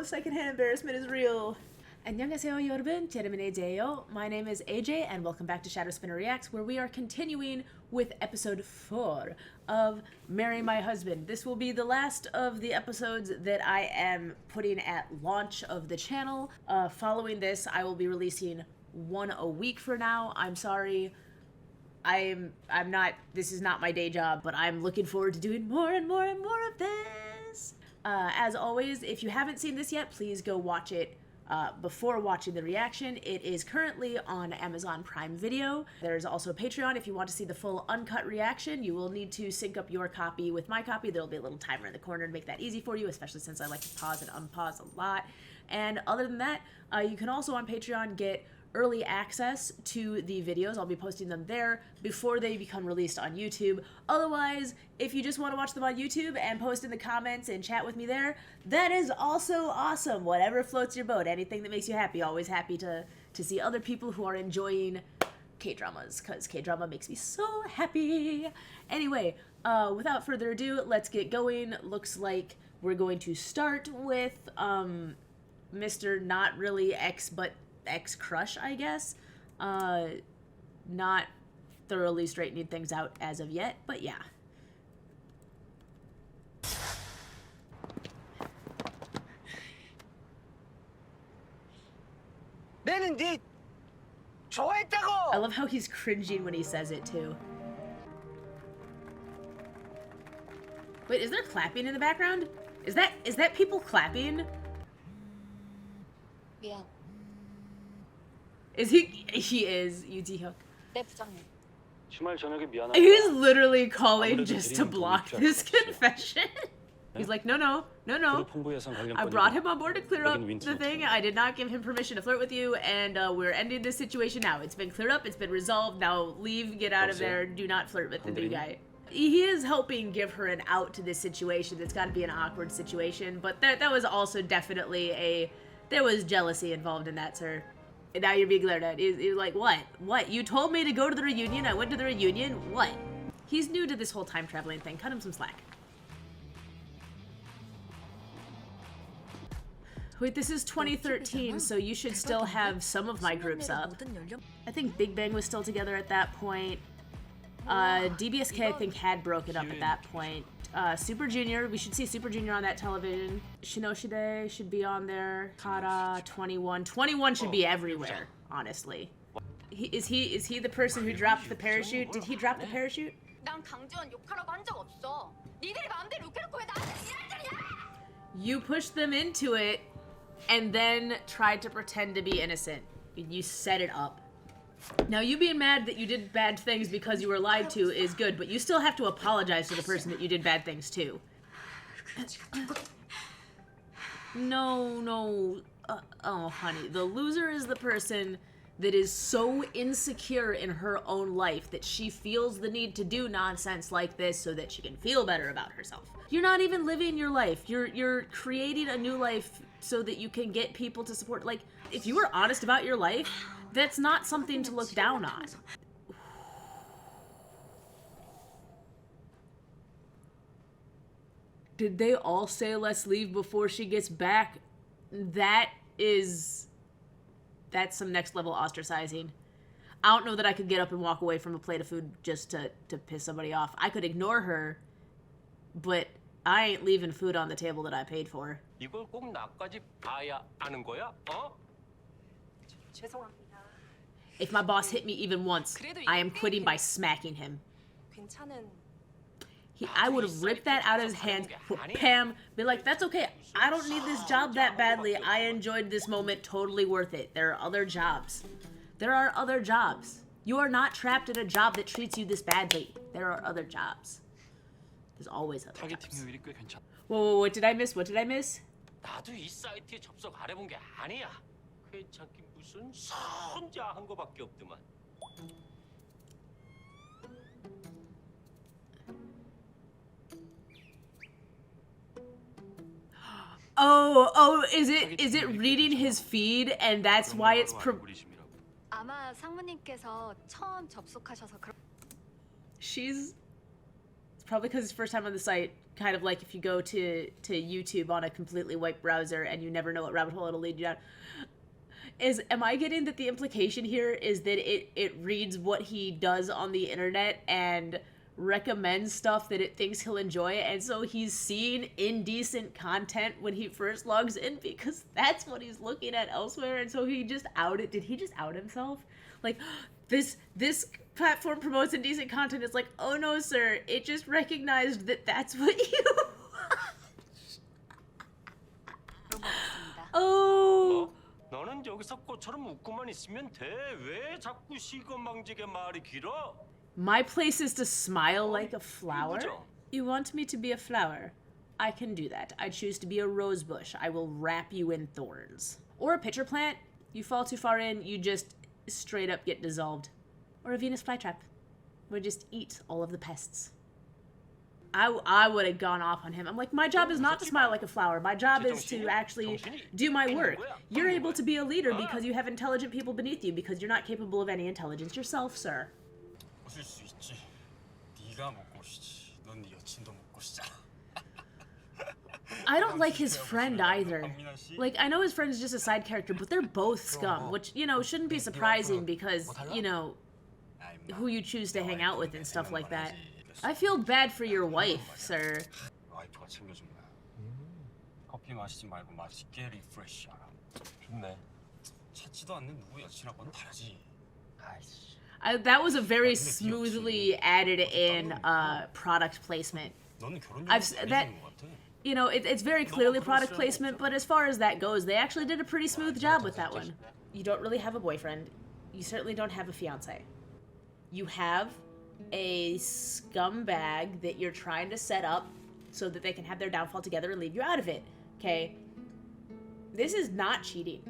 secondhand embarrassment is real. 안녕하세요 여러분, 제르민의제요. My name is AJ and welcome back to Shadow Spinner Reacts, where we are continuing with episode 4 of Marry My Husband. This will be the last of the episodes that I am putting at launch of the channel. Following this, I will be releasing one a week for now. I'm sorry. I'm not, this is not my day job, but I'm looking forward to doing more and more and more of this. As always, if you haven't seen this yet, please go watch it before watching the reaction. It is currently on Amazon Prime Video. There's also Patreon. If you want to see the full uncut reaction, you will need to sync up your copy with my copy. There'll be a little timer in the corner to make that easy for you, especially since I like to pause and unpause a lot. And other than that, you can also on Patreon get early access to the videos. I'll be posting them there before they become released on YouTube. Otherwise, if you just want to watch them on YouTube and post in the comments and chat with me there, that is also awesome. Whatever floats your boat, anything that makes you happy. Always happy to see other people who are enjoying K-dramas, because K-drama makes me so happy. Anyway, without further ado, let's get going. Looks like we're going to start with Mr. Not Really Ex, but ex-crush, I guess. Not thoroughly straightening things out as of yet, but yeah. I love how he's cringing when he says it too. Wait, is there clapping in the background? Is that people clapping? Yeah. Is he is Yoo Ji-hyuk. 네 부장님. He's literally calling just to block this confession. He's like, no. I brought him on board to clear up the thing. I did not give him permission to flirt with you, and we're ending this situation now. It's been cleared up, it's been resolved. Now leave, get out of there, do not flirt with the new guy. He is helping give her an out to this situation. That's got to be an awkward situation, but that was also definitely there was jealousy involved in that, sir. And now you're being glared at. You're like, what? You told me to go to the reunion, I went to the reunion, what? He's new to this whole time traveling thing. Cut him some slack. Wait, this is 2013, so you should still have some of my groups up. I think Big Bang was still together at that point. DBSK, I think, had broken up at that point. Super Junior, we should see Super Junior on that television. Shinoshide should be on there. Kara, 21. 21 should be everywhere, honestly. Is he the person who dropped the parachute? Did he drop the parachute? You pushed them into it and then tried to pretend to be innocent. You set it up. Now, you being mad that you did bad things because you were lied to is good, but you still have to apologize to the person that you did bad things to. No. Oh, honey. The loser is the person that is so insecure in her own life that she feels the need to do nonsense like this so that she can feel better about herself. You're not even living your life. You're creating a new life so that you can get people to support. Like, if you were honest about your life, that's not something to look down on. Did they all say let's leave before she gets back? That's some next level ostracizing. I don't know that I could get up and walk away from a plate of food just to piss somebody off. I could ignore her, but I ain't leaving food on the table that I paid for. 이걸 꼭 나까지 봐야 아는 거야? 어? 죄송합니다. If my boss hit me even once, I am quitting by smacking him. I would have ripped that out of his hands, Pam, be like, that's okay, I don't need this job that badly, I enjoyed this moment, totally worth it. There are other jobs. There are other jobs. You are not trapped in a job that treats you this badly. There are other jobs. There's always other jobs. Whoa, what did I miss? What did I miss? 나도 이 사이트에 접속 안 해본 게 아니야. 괜찮긴 무슨 혼자 한 거밖에 없더만. Oh, is it reading his feed and that's why it's 아마 상무님께서 처음 접속하셔서 It's probably because it's first time on the site, kind of like if you go to YouTube on a completely white browser and you never know what rabbit hole it'll lead you down. Am I getting that the implication here is that it reads what he does on the internet and recommends stuff that it thinks he'll enjoy, and so he's seeing indecent content when he first logs in because that's what he's looking at elsewhere, and so he just outed. Did he just out himself? Like, this platform promotes indecent content. It's like, oh no, sir, it just recognized that that's what you oh. 너는 여기서 꽃처럼 웃고만 있으면 돼. 왜 자꾸 시건방지게 말이 길어? My place is to smile like a flower. You want me to be a flower? I can do that. I choose to be a rose bush. I will wrap you in thorns. Or a pitcher plant. You fall too far in, you just straight up get dissolved. Or a Venus flytrap. Would just eat all of the pests. I would have gone off on him. I'm like, my job is not to smile like a flower. My job is to actually do my work. You're able to be a leader because you have intelligent people beneath you because you're not capable of any intelligence yourself, sir. 웃을 수 있지. 네가 못 꼬시지. 넌 네 여친도 못 꼬시잖아. I don't like his friend either. Like, I know his friend's just a side character, but they're both scum, which, you know, shouldn't be surprising because, you know, who you choose to hang out with and stuff like that. I feel bad for your wife, sir. 와이프가 챙겨준 거야. 커피 마시지 말고 맛있게 리프레시하라. 좋네. 찾지도 않는 누구 여친하고는 다르지. 아이씨. That was a very smoothly added in product placement. 너는 결혼 that, you know, it's very clearly product placement, but as far as that goes, they actually did a pretty smooth job with that one. You don't really have a boyfriend. You certainly don't have a fiance. You have a scumbag that you're trying to set up so that they can have their downfall together and leave you out of it. Okay? This is not cheating.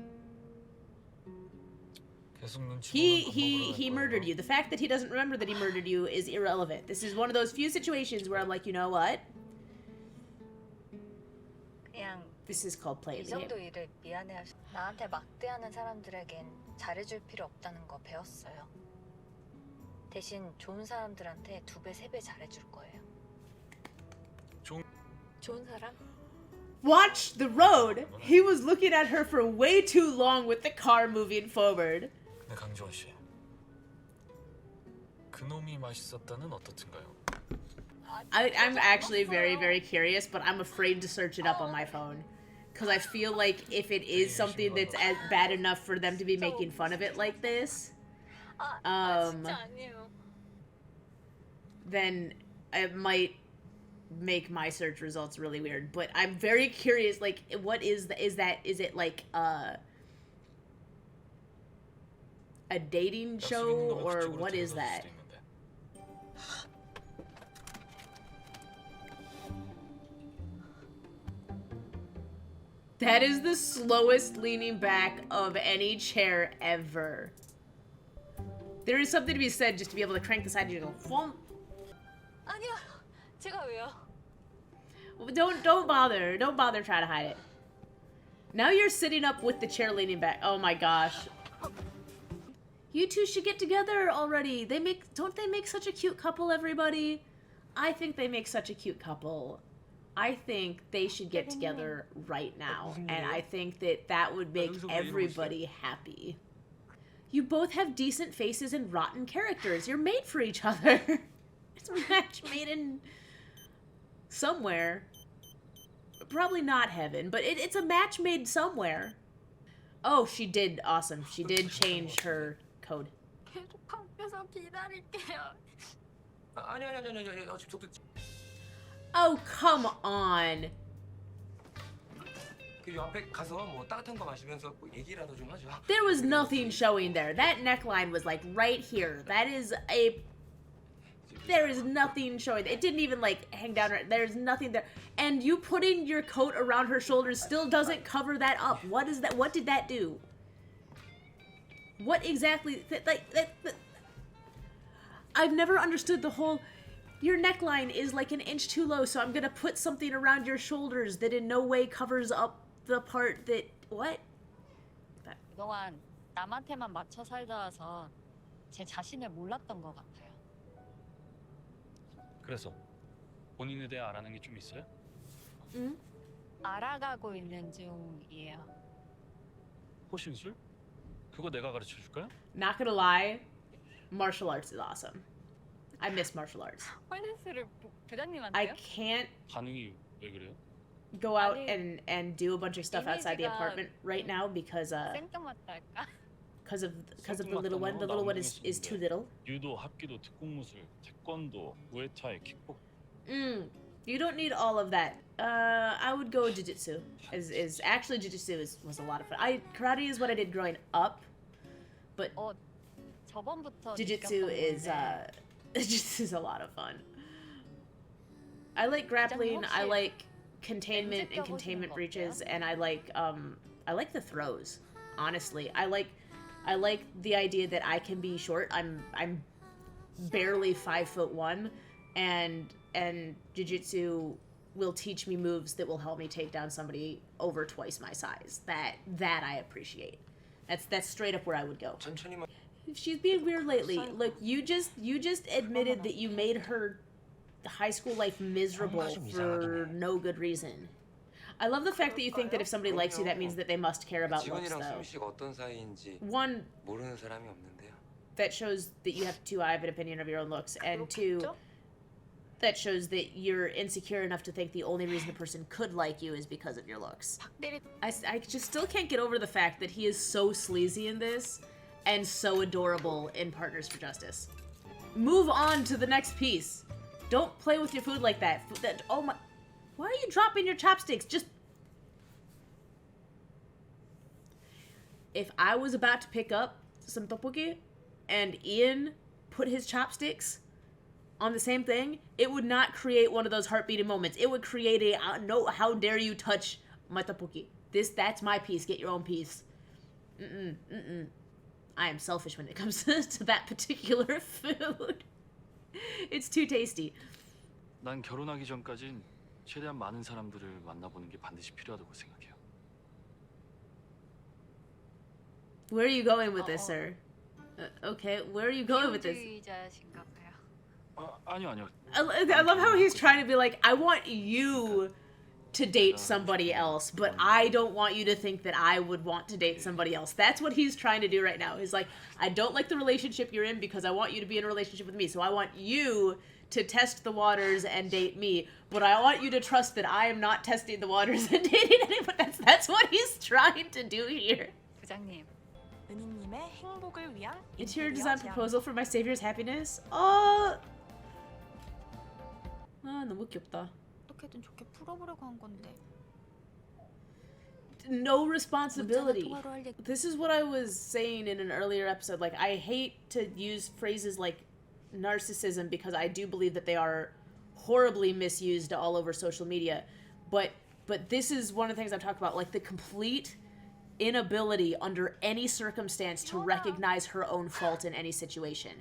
He murdered you. The fact that he doesn't remember that he murdered you is irrelevant. This is one of those few situations where I'm like, you know what? 그냥 This is called playing 이 the game. 정도 일을 미안해할 나한테 막대하는 사람들에겐 잘해줄 필요 없다는 거 배웠어요. 대신 좋은 사람들한테 2배, 3배 잘해줄 거예요. 좋은 사람? Watch the road. He was looking at her for way too long with the car moving forward. 네, 강지원 씨. 그놈이 맛있었다는 어떻든가요? I'm actually very, very curious, but I'm afraid to search it up on my phone. Because I feel like if it is something that's bad enough for them to be making fun of it like this, then it might make my search results really weird. But I'm very curious, like, what is it like a dating show, or what is that? That is the slowest leaning back of any chair ever. There is something to be said just to be able to crank the side and you go, Whoom. 아니요. 제가 왜요? Don't bother. Don't bother trying to hide it. Now you're sitting up with the chair leaning back. Oh my gosh. You two should get together already. Don't they make such a cute couple, everybody? I think they make such a cute couple. I think they should get together right now. And I think that would make everybody happy. You both have decent faces and rotten characters. You're made for each other. It's a match made in somewhere. Probably not heaven, but it's a match made somewhere. Oh, she did. Awesome. She did change her code. 계속 밖에서 기다릴게요. 아니 저도 Oh, come on. 그 앞에 가서 뭐 따뜻한 거 마시면서 얘기라도 좀 하죠. There was nothing showing there. That neckline was like right here. There is nothing showing. It didn't even like hang down. There's nothing there. And you putting your coat around her shoulders still doesn't cover that up. What is that? What did that do? What exactly? I've never understood the whole, your neckline is like an inch too low, so I'm gonna put something around your shoulders that in no way covers up the part that, what? 그동안 남한테만 맞춰 살다 와서 제 자신을 몰랐던 것 같아요. 그래서 본인에 대해 알아낸 게 좀 있어요? 응? 알아가고 있는 중이에요. 호신술? 그거 내가 가르쳐 줄까요? Not gonna lie, martial arts is awesome. I miss martial arts. 홀댄스를 I 부장님한테요? can't 반응이 왜 그래요? go out 아니, and do a bunch of stuff outside the 이미지가 apartment right now because 생뚱맞다 할까? because of the little one. The little one is too little. 유도, 합기도, 특공무술, 태권도, 무에타이, 킥복. You don't need all of that. I would go jiu-jitsu. Is actually jiu-jitsu was a lot of fun. Karate is what I did growing up, but 저번부터 jiu-jitsu is jiu-jitsu is a lot of fun. I like grappling. I like containment and containment breaches, and I like the throws. Honestly, I like the idea that I can be short. I'm barely 5'1", and jiu-jitsu will teach me moves that will help me take down somebody over twice my size. That I appreciate. That's straight up where I would go. She's being weird lately. Look, you just admitted that you made her high school life miserable for no good reason. I love the fact that you think that if somebody likes you, that means that they must care about looks, 지원이랑 though. 숨쉬가 어떤 사이인지 One, 모르는 사람이 없는데요. that shows that you have too high of an opinion of your own looks, and two, that shows that you're insecure enough to think the only reason a person could like you is because of your looks. I just still can't get over the fact that he is so sleazy in this and so adorable in Partners for Justice. Move on to the next piece. Don't play with your food like that. Oh my... Why are you dropping your chopsticks? Just... If I was about to pick up some tteokbokki and Ian put his chopsticks on the same thing, it would not create one of those heart-beating moments. It would create a, no, how dare you touch my tteokbokki. That's my piece. Get your own piece. I am selfish when it comes to that particular food. It's too tasty. 난 결혼하기 전까진 최대한 많은 사람들을 만나보는 게 반드시 필요하다고 생각해요. Where are you going with this, sir? Okay, where are you going with this? 비혼주의자신가 봐요. 아니요. I love how he's trying to be like, I want you to date somebody else, but I don't want you to think that I would want to date somebody else. That's what he's trying to do right now. He's like, I don't like the relationship you're in because I want you to be in a relationship with me. So I want you to test the waters and date me, but I want you to trust that I am not testing the waters and dating anyone. That's what he's trying to do here. 부장님. 은희님의 행복을 위한 Interior design proposal for my savior's happiness? 아, 너무 귀엽다. 어떻게든 좋게 풀어보려고 한 건데. No responsibility. This is what I was saying in an earlier episode. Like, I hate to use phrases like narcissism because I do believe that they are horribly misused all over social media. But this is one of the things I've talked about, like the complete inability under any circumstance to recognize her own fault in any situation.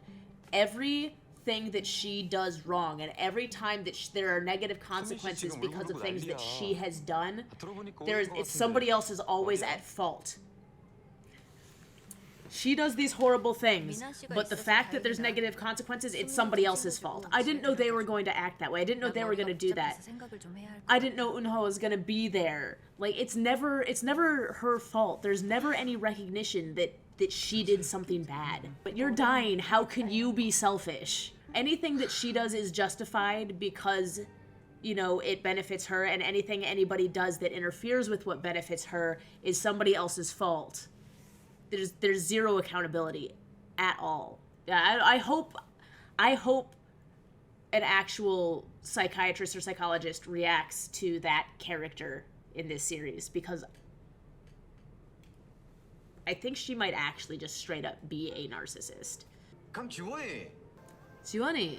Everything that she does wrong, and every time that there are negative consequences because of things that she has done, it's somebody else is always at fault. She does these horrible things, but the fact that there's negative consequences, it's somebody else's fault. I didn't know they were going to act that way. I didn't know they were going to do that. I didn't know Eunho was going to be there. Like, it's never her fault. There's never any recognition that she did something bad. But you're dying. How can you be selfish? Anything that she does is justified because, you know, it benefits her, and anything anybody does that interferes with what benefits her is somebody else's fault. There's zero accountability at all. I hope an actual psychiatrist or psychologist reacts to that character in this series, because I think she might actually just straight up be a narcissist. 그럼 지원이. Jiwon,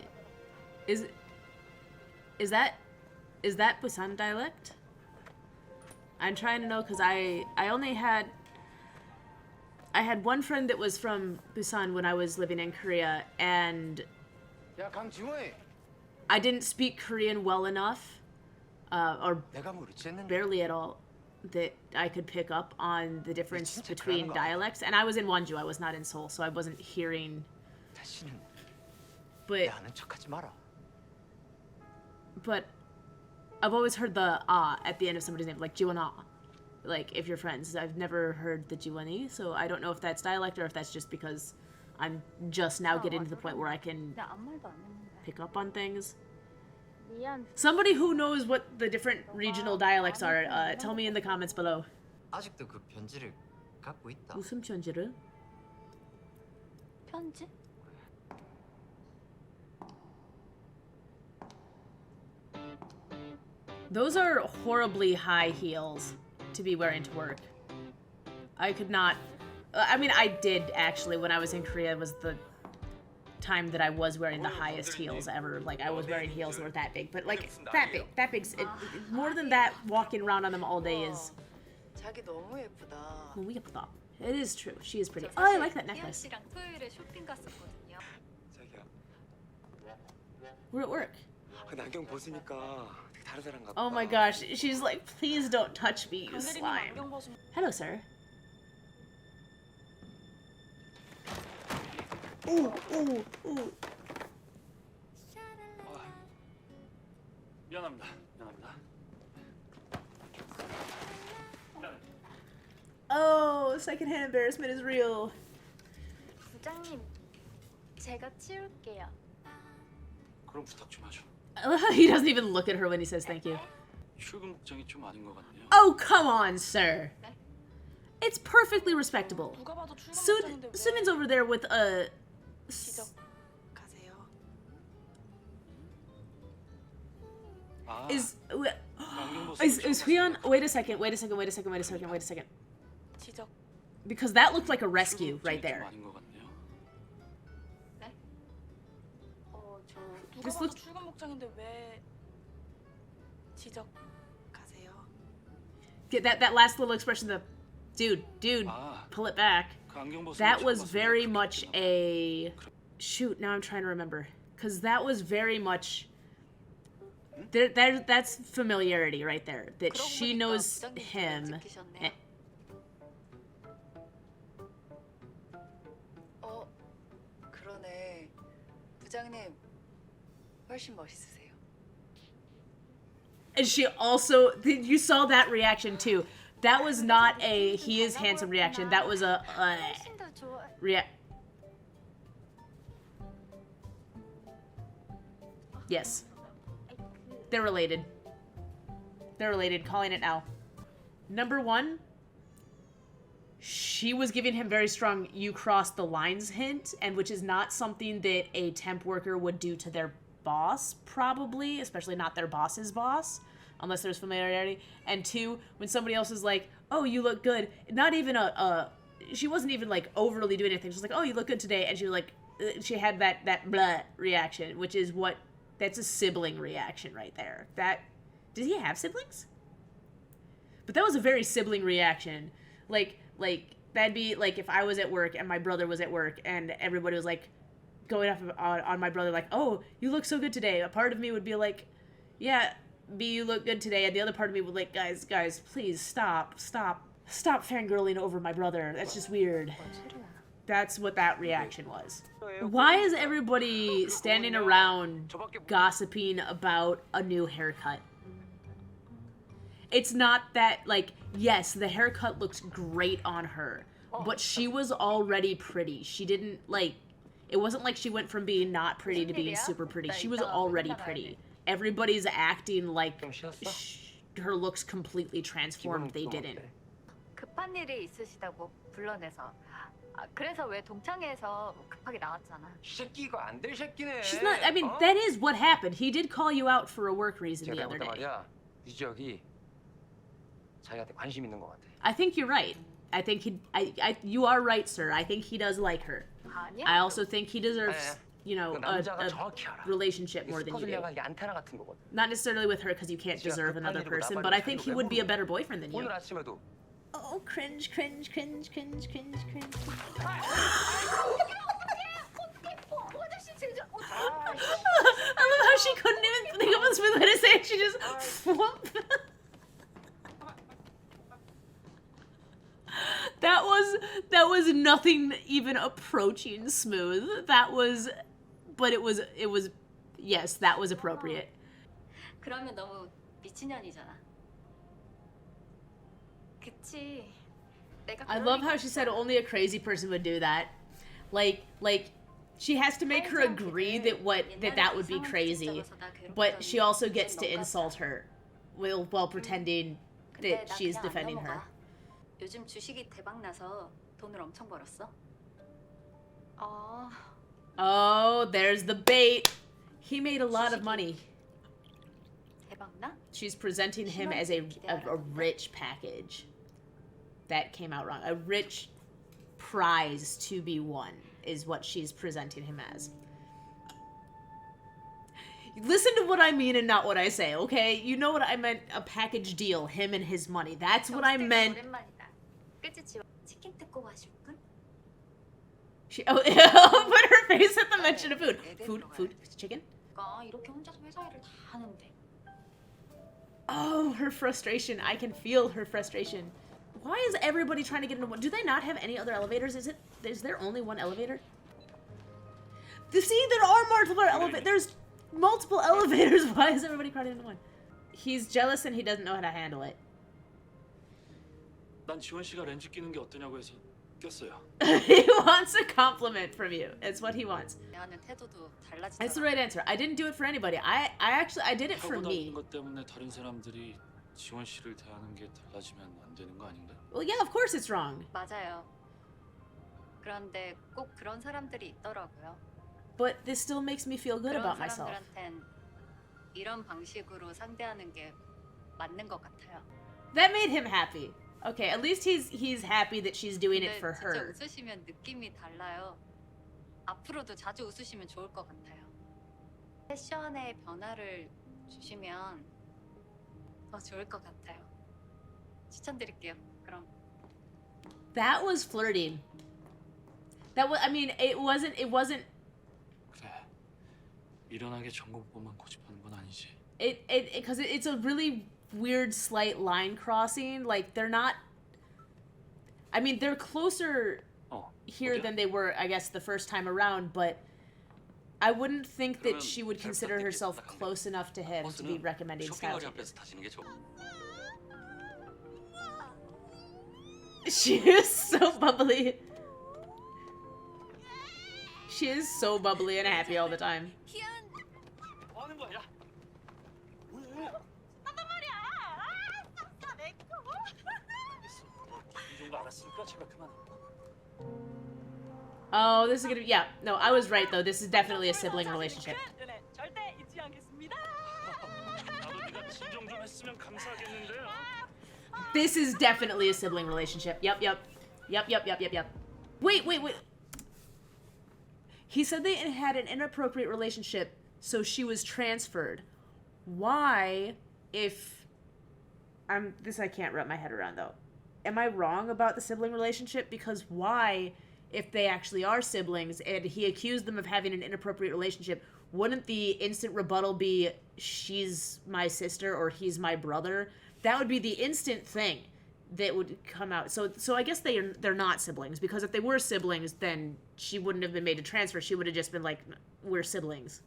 is that Busan dialect? I'm trying to know because I had one friend that was from Busan when I was living in Korea, and 야 강지원이. I didn't speak Korean well enough, or 내가 뭐 리치했는데. barely at all, that I could pick up on the difference between dialects. And I was in Wonju, I was not in Seoul, so I wasn't hearing. 다시는 But 내 아는 척하지 마라. but I've always heard the ah at the end of somebody's name, like Jiwon ah. Like, if you're friends. I've never heard the Jiwon-y, so I don't know if that's dialect or if that's just because I'm just now getting to the point where I can 나 아무 말도 안 했는데. pick up on things. 미안. Somebody who knows what the different regional dialects are, tell me in the comments below. 아직도 그 편지를 갖고 있다. 무슨 편지를? 편지? Those are horribly high heels to be wearing to work. I could not... I mean, I did actually when I was in Korea. Was the time that I was wearing the highest heels ever. Like, I was wearing heels that were that big. But, like, that big. That big. More than that, walking around on them all day is... 자기 너무 예쁘다. 너무 예쁘다. It is true. She is pretty. Oh, I like that necklace. 씨랑 토요일에 쇼핑 갔었거든요. 자기야, We're at work. 그 안경 벗으니까 되게 다른 사람 같다. Oh my gosh. She's like, please don't touch me, you 강대리님 slime. 안경 벗으면 Hello, sir. Ooh, ooh, ooh. 미안합니다. Oh, secondhand embarrassment is real. 부장님, 제가 치울게요. 그럼 부탁 좀 하죠. He doesn't even look at her when he says thank you. 출근 복장이 좀 아닌 것 같네요. Oh, come on, sir. It's perfectly respectable. 누가 봐도 출근 Soon, 복장인데 왜 Sumin's over there with a... 지적하세요? 아, Is... 안경 벗으면 Is Hyeon... Wait a second. 지적. Because that looked like a rescue right 출근 복장이 좀 there. 아닌 것 같네요. 저 누가 This 봐도 looks- 출근 복장인데 왜 지적하세요? Get that last little expression, the... Dude, 아, pull it back. 그 안경 벗으면 That 처음 was 봤어요. very 그렇게 much 되나? a... Shoot, now I'm trying to remember. Because that was very much... That's familiarity right there. That 그러고 she 보니까 knows 부장님 him. 좀 찍히셨네요. and- 그러네. 부장님 훨씬 멋있으세요. And she also... You saw that reaction too. That was not a he is handsome reaction. That was a... 훨씬 더 좋아. Yes. They're related. They're related. Calling it now. Number one, she was giving him very strong you crossed the lines hint, and which is not something that a temp worker would do to their boss, probably, especially not their boss's boss, unless there's familiarity. And two, when somebody else is like, oh, you look good, not even she wasn't even like overly doing anything. She was like, oh, you look good today. And she was like, she had that blah reaction, which is what, that's a sibling reaction right there. Did he have siblings? But that was a very sibling reaction. Like, that'd be like if I was at work and my brother was at work and everybody was like going off on my brother like, oh, you look so good today. A part of me would be like, yeah, B, you look good today. And the other part of me would like, guys, please stop fangirling over my brother. That's just weird. That's what that reaction was. Why is everybody standing around gossiping about a new haircut? It's not that, like, yes, the haircut looks great on her, but she was already pretty. She didn't, like, it wasn't like she went from being not pretty to being super pretty. She was already pretty. Everybody's acting like her looks completely transformed. They didn't. 급한 일이 있으시다고 불러내서. 그래서 왜 동창회에서 급하게 나왔잖아. 이 새끼 이거 안 될 새끼네. She's not, I mean, that is what happened. He did call you out for a work reason the other day. 말이야. 이 지역이 자기한테 관심 있는 것 같아. I think you're right. I think you are right, sir. I think he does like her. I also think he deserves, you know, a relationship more than you do. 이게 안테나 같은 거거든. Not necessarily with her because you can't deserve another person, but I think he would be a better boyfriend than you. 오늘 아침에도 Oh, cringe. 어떡해, 아저씨 진짜. I love how she couldn't even think of a smooth way to say it. She just flump. That was nothing even approaching smooth. That was, but it was yes, that was appropriate. 그러면 너무 미친년이잖아. 그치. 내가 I love how she said only a crazy person would do that. Like she has to make her agree that that would be crazy, but she also gets to insult her while pretending that she's defending her. 요즘 주식이 대박 나서 돈을 엄청 벌었어. Oh, there's the bait. He made a lot of money. 대박 나? She's presenting him as a rich package. That came out wrong. A rich prize to be won is what she's presenting him as. Listen to what I mean and not what I say, okay? You know what I meant, a package deal, him and his money. That's what I meant. 오랜만이다. 그치 지원? 치킨 뜯고 가실까? She put her face at the mention of food. Food, chicken? 이렇게 혼자서 회사 일을 다 하는데. Oh, her frustration. I can feel her frustration. Why is everybody trying to get into one? Do they not have any other elevators? Is there only one elevator? See, there are multiple elevators. There's multiple elevators. Why is everybody crowded into one? He's jealous and he doesn't know how to handle it. 난 지원 씨가 렌즈 끼는 게 어떠냐고 해서 꼈어요. He wants a compliment from you. It's what he wants. 대하는 태도도 달라지더라. That's the right answer. I didn't do it for anybody. I did it for 하고 me. 다니는 것 때문에 다른 사람들이 지원 씨를 대하는 게 달라지면 안 되는 거 아닌가? Well, yeah, of course it's wrong. 맞아요. 그런데 꼭 그런 사람들이 있더라고요. But this still makes me feel good 그런 about myself. 사람들한텐 이런 방식으로 상대하는 게 맞는 것 같아요. That made him happy. Okay, at least he's happy that she's doing it for 진짜 her. 웃으시면 느낌이 달라요. 앞으로도 자주 웃으시면 좋을 것 같아요. 패션에 변화를 주시면 더 좋을 것 같아요. 추천드릴게요. 그럼. That was flirting. That was, I mean, it wasn't 그래. 미련하게 전공법만 고집하는 건 아니지. because it's a really weird slight line crossing. Like they're not, I mean, they're closer here than they were, I guess, the first time around, but I wouldn't think that she would consider herself close enough to him to be recommending style changes. She is so bubbly. She is so bubbly and happy all the time. 뭐 하는 거야? 왜? 이 정도 알았으니까 제발 그만. Oh, this is gonna be, yeah. No, I was right though. This is definitely a sibling relationship. 절대 잊지 않겠습니다. 나도 네가 진정 좀 했으면 감사하겠는데. This is definitely a sibling relationship. Yep. Wait. He said they had an inappropriate relationship, so she was transferred. Why, if... I can't wrap my head around, though. Am I wrong about the sibling relationship? Because why, if they actually are siblings, and he accused them of having an inappropriate relationship, wouldn't the instant rebuttal be, she's my sister or he's my brother? That would be the instant thing that would come out. So I guess they're not siblings, because if they were siblings, then she wouldn't have been made to transfer. She would have just been like, we're siblings.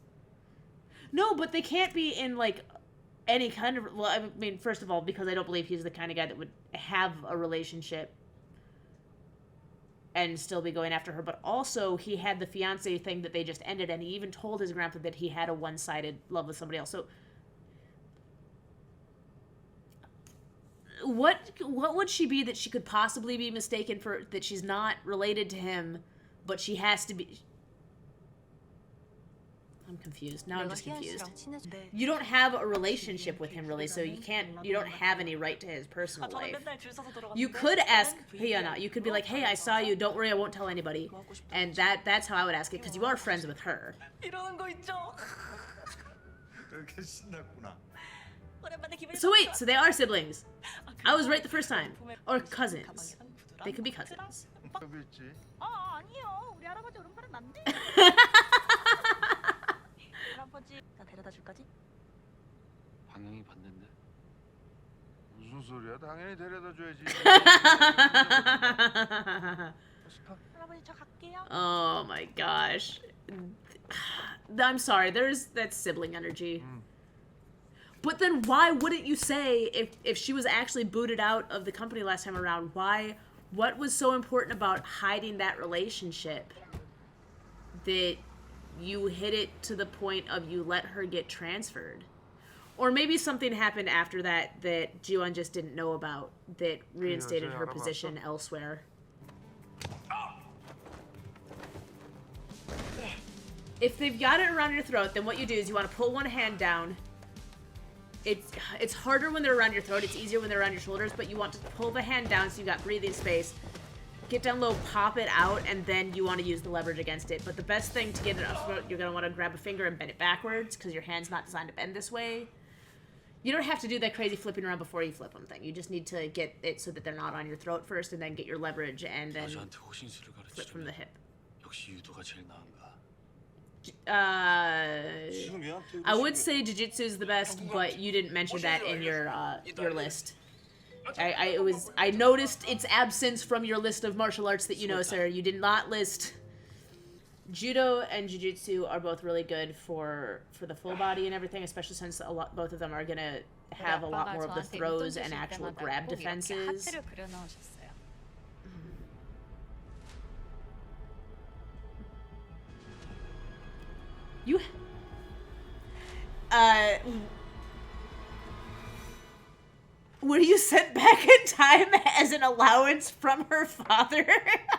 No, but they can't be in like any kind of, well, I mean, first of all, because I don't believe he's the kind of guy that would have a relationship and still be going after her, but also he had the fiance thing that they just ended, and he even told his grandpa that he had a one-sided love with somebody else. So what would she be that she could possibly be mistaken for, that she's not related to him, but she has to be? I'm confused. Now I'm just confused. You don't have a relationship with him, really, so you don't have any right to his personal life. You could ask Hyuna, you could be like, hey, I saw you, don't worry, I won't tell anybody. And that's how I would ask it, because you are friends with her. So wait, so they are siblings. I was right the first time. Or cousins. They could be cousins. 아니요. 우리 할아버지 오른팔은 안 돼. 할아버지 나 데려다 줄까지? 방향이 반대인데. 무슨 소리야? 당연히 데려다 줘야지. 할아버지 저 갈게요. Oh my gosh. I'm sorry, that's sibling energy. But then why wouldn't you say, if she was actually booted out of the company last time around, what was so important about hiding that relationship that you hid it to the point of you let her get transferred? Or maybe something happened after that Jiwon just didn't know about that reinstated her position elsewhere. If they've got it around your throat, then what you do is you want to pull one hand down. It's harder when they're around your throat. It's easier when they're around your shoulders, but you want to pull the hand down so you've got breathing space. Get down low, pop it out, and then you want to use the leverage against it. But the best thing to get it up throat, you're going to want to grab a finger and bend it backwards because your hand's not designed to bend this way. You don't have to do that crazy flipping around before you flip them thing. You just need to get it so that they're not on your throat first, and then get your leverage, and then flip from the hip. 역시 유도가 제일 나은가? I would say jiu-jitsu is the best, but you didn't mention that in your list. I noticed its absence from your list of martial arts that you know, sir. You did not list. Judo and jiu-jitsu are both really good for the full body and everything, especially since both of them are gonna have a lot more of the throws and actual grab defenses. You were you sent back in time as an allowance from her father?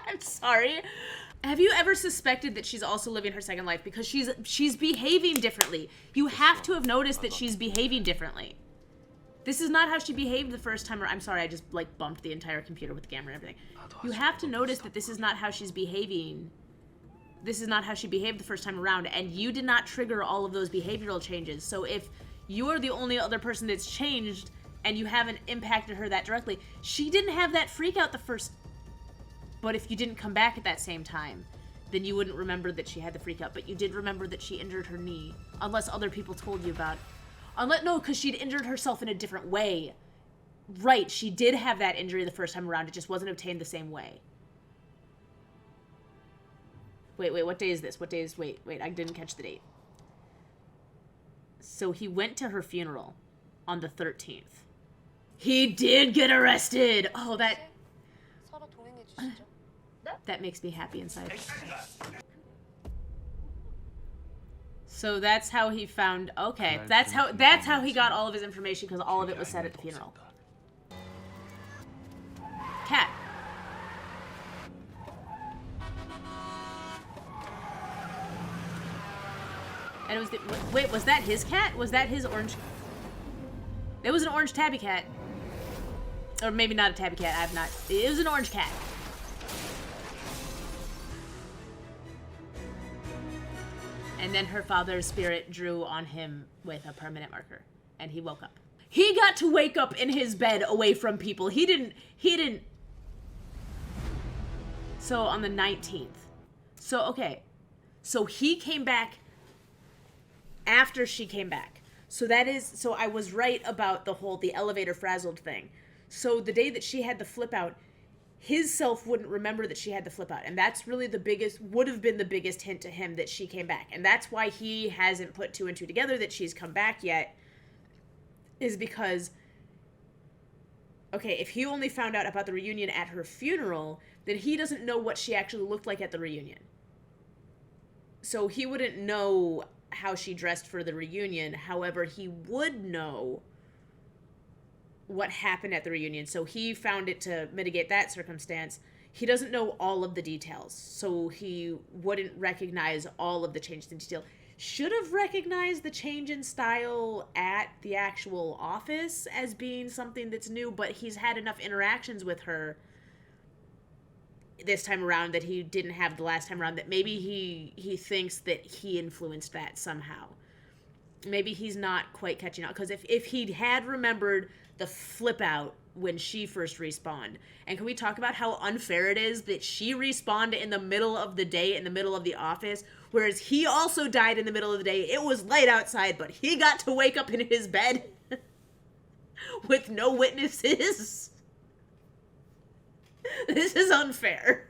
I'm sorry. Have you ever suspected that she's also living her second life because she's behaving differently? You have to have noticed that she's behaving differently. This is not how she behaved the first time. I'm sorry, I just like bumped the entire computer with the camera and everything. You have to notice that this is not how she's behaving. This is not how she behaved the first time around, and you did not trigger all of those behavioral changes. So if you are the only other person that's changed and you haven't impacted her that directly, she didn't have that freak out the first. But if you didn't come back at that same time, then you wouldn't remember that she had the freak out. But you did remember that she injured her knee, unless other people told you about it. No, because she'd injured herself in a different way. Right, she did have that injury the first time around. It just wasn't obtained the same way. Wait, what day is this? Wait, I didn't catch the date. So he went to her funeral on the 13th. He did get arrested! Oh, that makes me happy inside. So that's how he found, okay, that's how he got all of his information, because all of it was said at the funeral. Cat. And it was wait, was that his cat? Was that his orange? It was an orange tabby cat. Or maybe not a tabby cat, it was an orange cat. And then her father's spirit drew on him with a permanent marker, and he woke up. He got to wake up in his bed away from people. He didn't. So on the 19th. So, okay. So he came back after she came back. So I was right about the elevator frazzled thing. So the day that she had the flip out, his self wouldn't remember that she had the flip out. And that's really would have been the biggest hint to him that she came back. And that's why he hasn't put two and two together that she's come back yet, is because, okay, if he only found out about the reunion at her funeral, then he doesn't know what she actually looked like at the reunion. So he wouldn't know how she dressed for the reunion. However, he would know what happened at the reunion. So he found it to mitigate that circumstance. He doesn't know all of the details, so he wouldn't recognize all of the changes in detail. Should have recognized the change in style at the actual office as being something that's new, but he's had enough interactions with her this time around that he didn't have the last time around, that maybe he thinks that he influenced that somehow. Maybe he's not quite catching up, because if he had remembered the flip out when she first respawned, and can we talk about how unfair it is that she respawned in the middle of the day, in the middle of the office, whereas he also died in the middle of the day. It was light outside, but he got to wake up in his bed with no witnesses. This is unfair.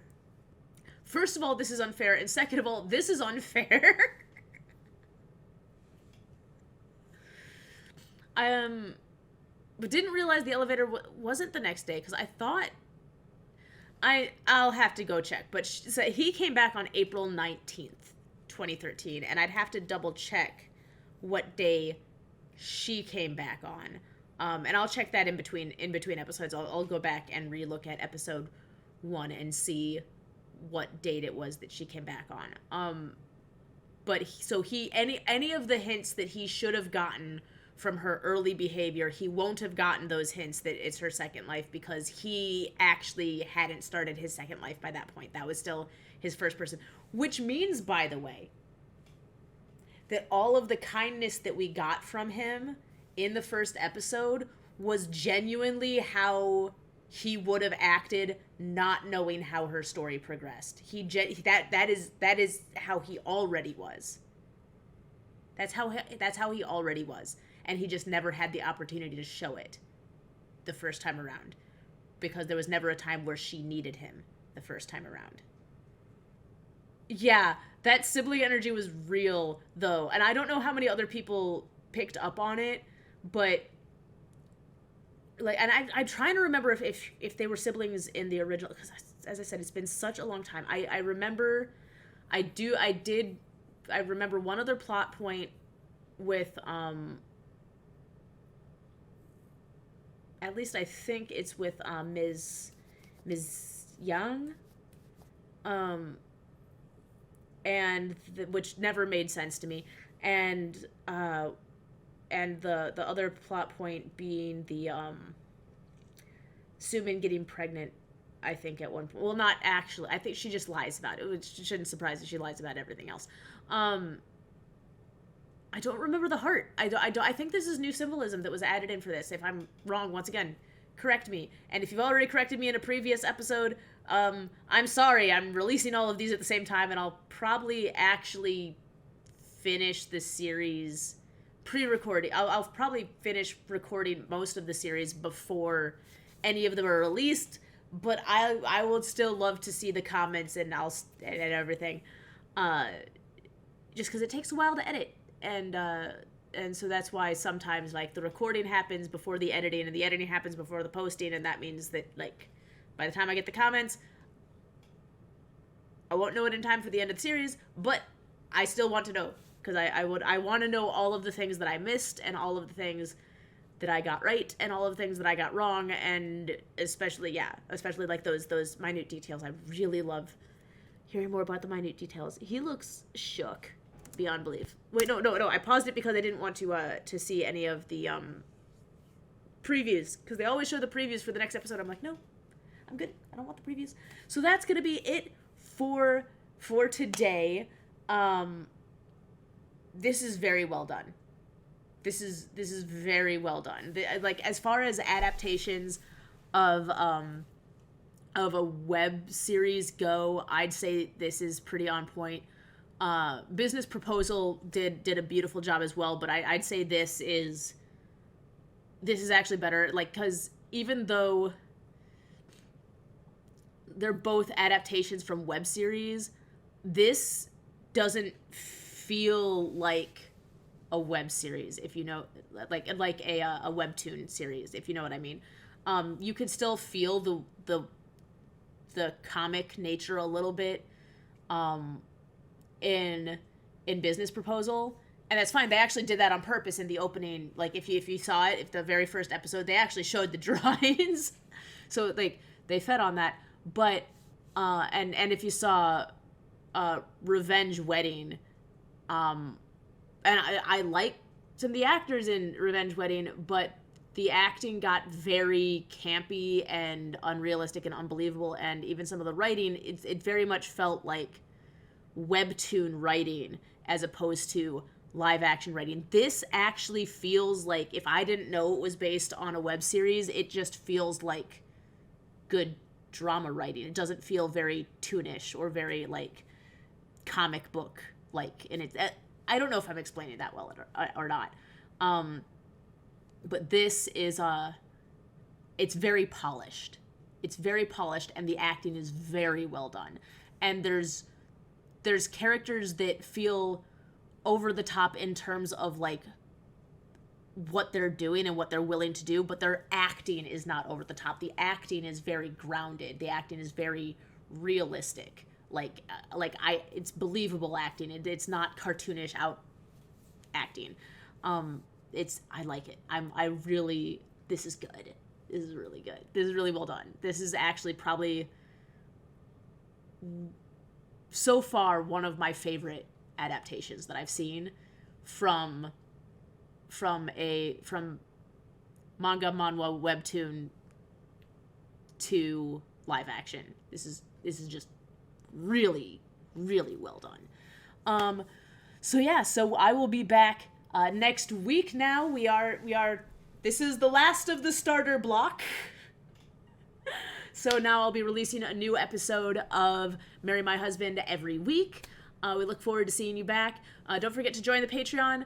First of all, this is unfair, and second of all, this is unfair. But didn't realize the elevator wasn't the next day, because I thought I'll have to go check, but so he came back on April 19th, 2013, and I'd have to double check what day she came back on. And I'll check that in between episodes. I'll go back and relook at episode 1 and see what date it was that she came back on. But any of the hints that he should have gotten from her early behavior, he won't have gotten those hints that it's her second life, because he actually hadn't started his second life by that point. That was still his first person. Which means, by the way, that all of the kindness that we got from him in the first episode was genuinely how he would have acted, not knowing how her story progressed. That is how he already was. That's how he already was, and he just never had the opportunity to show it the first time around, because there was never a time where she needed him the first time around. Yeah, that sibling energy was real though, and I don't know how many other people picked up on it, but like, and I'm trying to remember if they were siblings in the original, because as I said, it's been such a long time. I remember one other plot point with at least I think it's with Ms. Young, and which never made sense to me, and the other plot point being the Sumin getting pregnant, I think, at one point. Well, not actually. I think she just lies about it, which shouldn't surprise that she lies about everything else. I don't remember the heart. I think this is new symbolism that was added in for this. If I'm wrong, once again, correct me. And if you've already corrected me in a previous episode, I'm sorry. I'm releasing all of these at the same time, and I'll probably actually finish the series pre-recording. I'll probably finish recording most of the series before any of them are released, but I would still love to see the comments and everything, just because it takes a while to edit, and so that's why sometimes, like, the recording happens before the editing, and the editing happens before the posting, and that means that, like, by the time I get the comments, I won't know it in time for the end of the series, but I still want to know, because I want to know all of the things that I missed, and all of the things that I got right, and all of the things that I got wrong, and especially like those minute details. I really love hearing more about the minute details. He looks shook beyond belief. Wait, no, I paused it because I didn't want to see any of the previews, because they always show the previews for the next episode. I'm like, no, I'm good. I don't want the previews. So that's gonna be it for today. This is very well done. This is very well done. Like, as far as adaptations of a web series go, I'd say this is pretty on point. Business Proposal did a beautiful job as well, but I'd say this is actually better. Like, because even though they're both adaptations from web series, this doesn't feel like a web series, if you know, like a webtoon series, if you know what I mean. You could still feel the comic nature a little bit in Business Proposal, and that's fine. They actually did that on purpose in the opening. Like, if you saw it, if the very first episode, they actually showed the drawings, so like they fed on that. But and if you saw Revenge Wedding, and I like some of the actors in Revenge Wedding, but the acting got very campy and unrealistic and unbelievable, and even some of the writing, it very much felt like webtoon writing as opposed to live action writing. This actually feels like, if I didn't know it was based on a web series, it just feels like good drama writing. It doesn't feel very toonish or very, like, comic book like, and it's I don't know if I'm explaining that well or not. But this is it's very polished. It's very polished, and the acting is very well done. And there's characters that feel over the top in terms of, like, what they're doing and what they're willing to do, but their acting is not over the top. The acting is very grounded. The acting is very realistic. It's believable acting. It's not cartoonish out acting. I like it. This is good. This is really good. This is really well done. This is actually probably so far one of my favorite adaptations that I've seen from manga, manhwa, webtoon to live action. This is just really, really well done. So I will be back next week. Now we are this is the last of the starter block. So now I'll be releasing a new episode of Marry My Husband every week. We look forward to seeing you back. Don't forget to join the Patreon.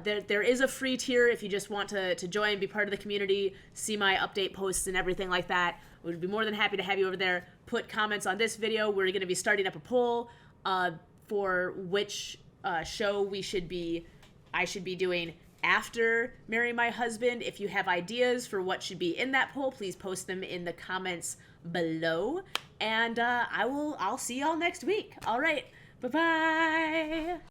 There is a free tier if you just want to join, be part of the community, see my update posts and everything like that. We'd be more than happy to have you over there. Put comments on this video. We're going to be starting up a poll for which show I should be doing after Marry My Husband. If you have ideas for what should be in that poll, please post them in the comments below. And I'll see y'all next week. All right. Bye-bye.